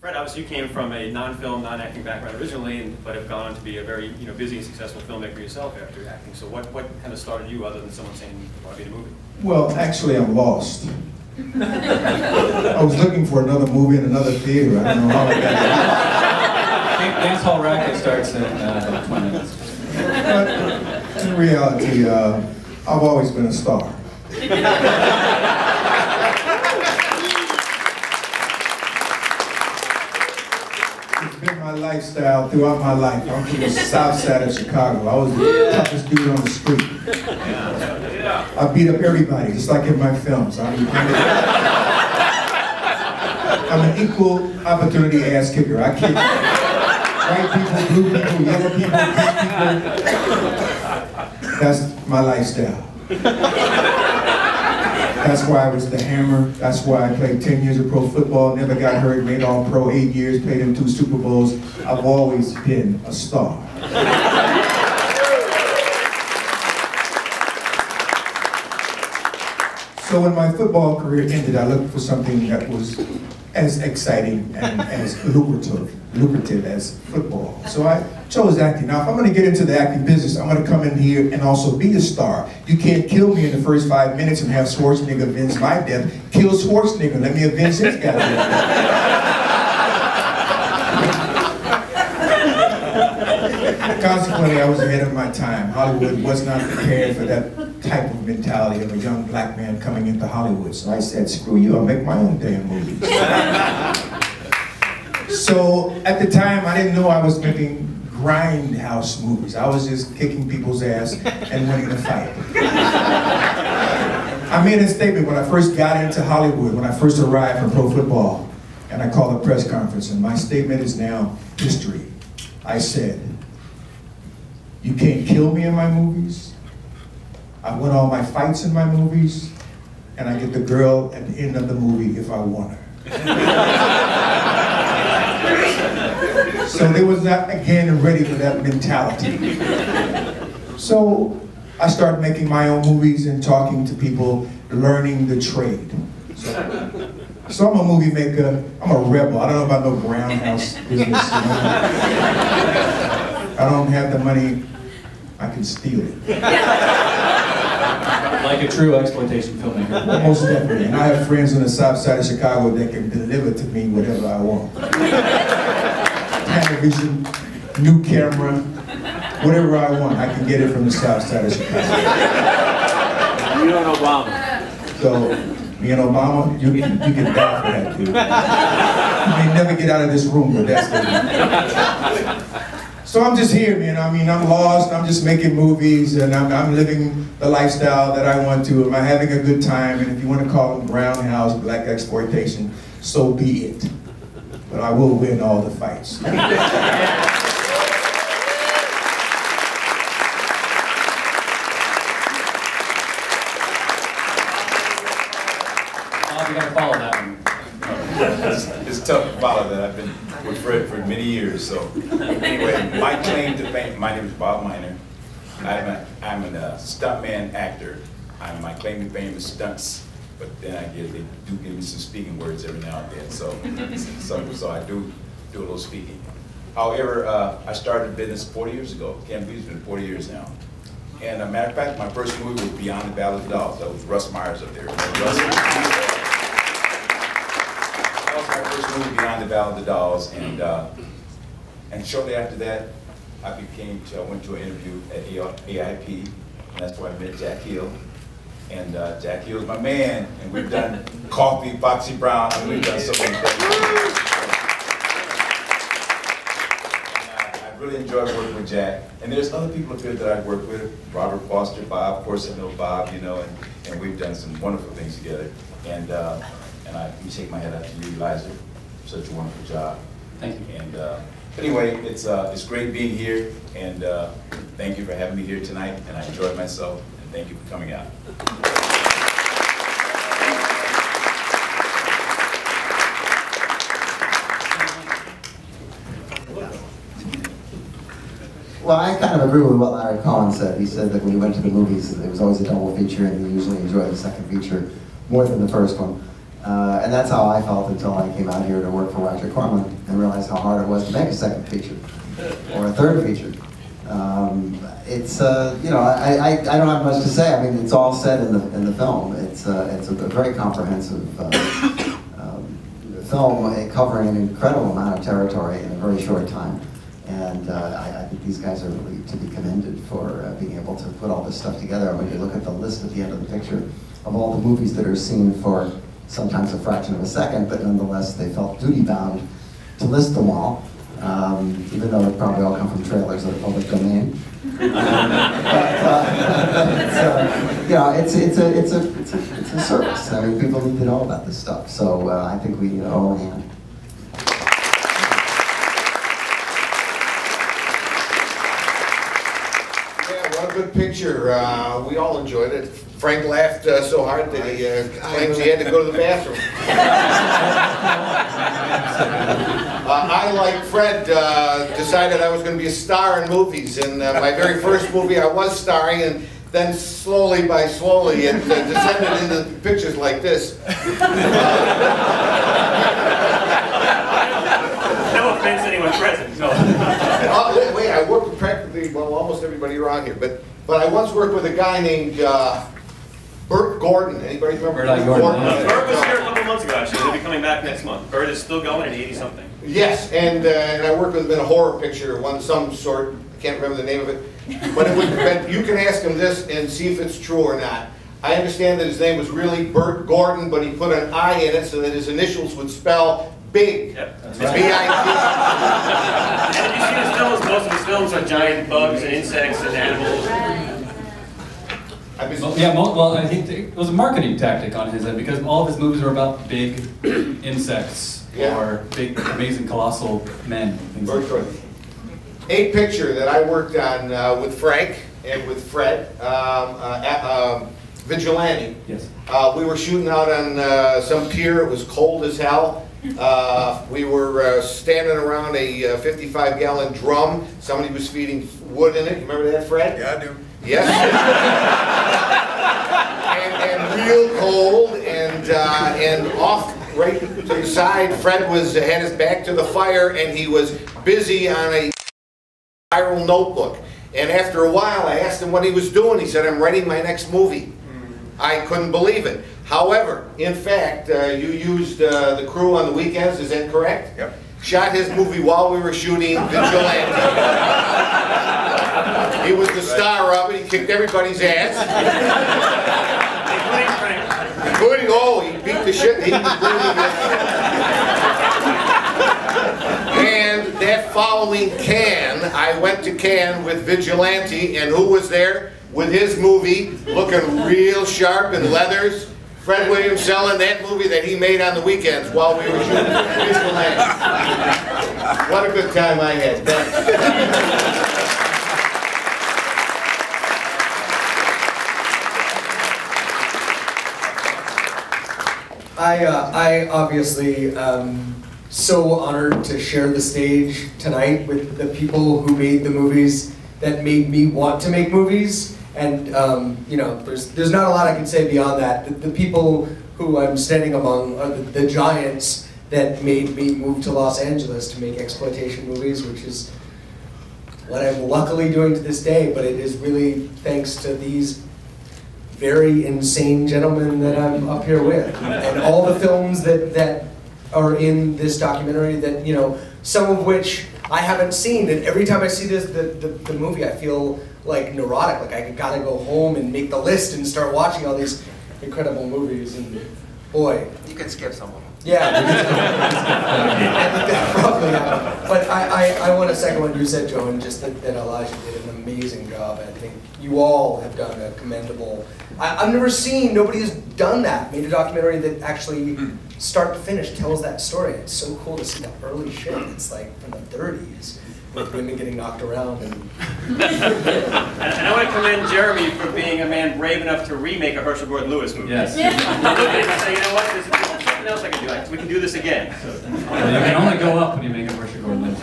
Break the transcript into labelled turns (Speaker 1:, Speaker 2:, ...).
Speaker 1: Fred, obviously you came from a non-film, non-acting background originally, but have gone on to be a very busy and successful filmmaker yourself after acting. So what kind of started you other than someone saying you want to be in a movie?
Speaker 2: Well, actually, I'm lost. I was looking for another movie in another theater. I don't know how I got there.
Speaker 3: Dance Hall Racket starts in about 20 minutes.
Speaker 2: But in reality, I've always been a star. It's been my lifestyle throughout my life. I'm from the south side of Chicago. I was the toughest dude on the street. I beat up everybody, just like in my films. I'm an equal opportunity ass kicker. I kick white people, blue people, yellow people, black people. That's my lifestyle. That's why I was the Hammer. That's why I played 10 years of pro football, never got hurt, made all pro 8 years, played in 2 Super Bowls. I've always been a star. So when my football career ended, I looked for something that was as exciting and as lucrative as football. So I chose acting. Now, if I'm going to get into the acting business, I'm going to come in here and also be a star. You can't kill me in the first 5 minutes and have Schwarzenegger avenge my death. Kill Schwarzenegger, let me avenge his goddamn death. Consequently, I was ahead of my time. Hollywood was not prepared for that type of mentality of a young black man coming into Hollywood. So I said, screw you, I'll make my own damn movies. So at the time, I didn't know I was making Grindhouse movies. I was just kicking people's ass and winning the fight. I made a statement when I first got into Hollywood, when I first arrived from pro football, and I called a press conference, and my statement is now history. I said, you can't kill me in my movies. I win all my fights in my movies, and I get the girl at the end of the movie if I want her. So they was not, again, ready for that mentality. So I started making my own movies and talking to people, learning the trade. So I'm a movie maker, I'm a rebel. I don't know about no Grindhouse business, you know? I don't have the money, I can steal it.
Speaker 3: Like a true exploitation filmmaker.
Speaker 2: Most definitely. And I have friends on the south side of Chicago that can deliver to me whatever I want. Television, new camera, whatever I want, I can get it from the south side of Chicago.
Speaker 4: You and Obama.
Speaker 2: So, me and Obama, you can die for that, dude. You may never get out of this room, but that's it. So I'm just here, man. I mean, I'm lost. I'm just making movies, and I'm living the lifestyle that I want to. Am I having a good time? And if you want to call it Grindhouse, black exploitation, so be it. But I will win all the fights.
Speaker 3: Oh, you gotta follow that one.
Speaker 5: It's tough to follow that. I've been with Fred for many years. So anyway, my claim to fame, my name is Bob Miner. I'm a stuntman actor. My claim to fame is stunts, but then they do give me some speaking words every now and then. So I do a little speaking. However, I started business 40 years ago. Can't believe it's been 40 years now. And a matter of fact, my first movie was Beyond the Valley of the Dolls. That was Russ Myers up there. That was my first movie, Beyond the Valley of the Dolls, and shortly after that, I went to an interview at AIP, and that's where I met Jack Hill. And Jack Hill's my man, and we've done Coffee, Foxy Brown, and we've done so many things. I really enjoyed working with Jack. And there's other people up here that I've worked with, Robert Forster, Bob, of course I know Bob, you know, and we've done some wonderful things together. And I shake my head out to you, Eliza, for such a wonderful job.
Speaker 3: Thank you.
Speaker 5: And anyway, it's great being here, and thank you for having me here tonight, and I enjoyed myself, and thank you for coming out.
Speaker 6: Well, I kind of agree with what Larry Collins said. He said that when he went to the movies, it was always a double feature, and he usually enjoyed the second feature more than the first one. and that's how I felt until I came out here to work for Roger Corman and realized how hard it was to make a second feature or a third feature. It's you know, I don't have much to say. I mean, it's all said in the film. It's a very comprehensive film covering an incredible amount of territory in a very short time. And I think these guys are really to be commended for being able to put all this stuff together. When you look at the list at the end of the picture of all the movies that are seen for sometimes a fraction of a second, but nonetheless they felt duty-bound to list them all, even though it probably all come from trailers that are public domain. You know, it's a service. I mean, people need to know about this stuff. So I think we owe a hand.
Speaker 7: Good picture. We all enjoyed it. Frank laughed so hard that he claims he had to go to the bathroom. I, like Fred, decided I was going to be a star in movies. In my very first movie, I was starring, and then slowly it descended into pictures like this.
Speaker 1: No offense to anyone present. No.
Speaker 7: Wait, I worked with practically, well, almost everybody around here, but I once worked with a guy named Burt Gordon. Anybody remember
Speaker 3: Burt Gordon?
Speaker 1: Burt was here a couple months ago, actually. He'll be coming back next month. Burt is still going at 80-something.
Speaker 7: Yes, and I worked with him in a horror picture of some sort. I can't remember the name of it. But you can ask him this and see if it's true or not. I understand that his name was really Burt Gordon, but he put an I in it so that his initials would spell big.
Speaker 1: Yep, that's
Speaker 7: right. B-I-G.
Speaker 1: And if you see his films, most of his films are giant bugs and insects and animals.
Speaker 3: Well, I think it was a marketing tactic on his end because all of his movies were about big insects or big, amazing, colossal men. Things like that.
Speaker 7: A picture that I worked on with Frank and with Fred, Vigilante.
Speaker 3: Yes.
Speaker 7: We were shooting out on some pier. It was cold as hell. We were standing around a 55-gallon drum. Somebody was feeding wood in it. You remember that, Fred?
Speaker 5: Yeah, I do.
Speaker 7: Yes. and real cold, and off right to the side, Fred had his back to the fire, and he was busy on a spiral notebook. And after a while, I asked him what he was doing. He said, "I'm writing my next movie." I couldn't believe it. However, in fact, you used the crew on the weekends, is that correct?
Speaker 5: Yep.
Speaker 7: Shot his movie while we were shooting Vigilante. He was the star of it, he kicked everybody's ass. Including, he beat the shit. And that following Cannes, I went to Cannes with Vigilante, and who was there? With his movie, looking real sharp in leathers, Fred Williamson selling that movie that he made on the weekends while we were shooting Vigilante. What a good time I had. Thanks.
Speaker 8: I obviously so honored to share the stage tonight with the people who made the movies that made me want to make movies. And you know, there's not a lot I can say beyond that. The people who I'm standing among are the giants that made me move to Los Angeles to make exploitation movies, which is what I'm luckily doing to this day. But it is really thanks to these very insane gentlemen that I'm up here with, and all the films that are in this documentary that, you know, some of which I haven't seen, and every time I see the movie I feel like neurotic, like I gotta go home and make the list and start watching all these incredible movies, and boy.
Speaker 6: You can skip some of them.
Speaker 8: Yeah, probably. But I want to second what you said, Joe, and just that Elijah did an amazing job. I think you all have done a commendable. I've never seen, nobody has done that, made a documentary that actually start to finish tells that story. It's so cool to see that early shit. It's like from the 30s. With women getting knocked around. And
Speaker 1: I want to commend Jeremy for being a man brave enough to remake a Herschel Gordon Lewis movie.
Speaker 3: Yes.
Speaker 1: You look at it and say, you know what, there's something else I can do. We can do this again.
Speaker 3: You can only go up when you make a Herschel Gordon Lewis.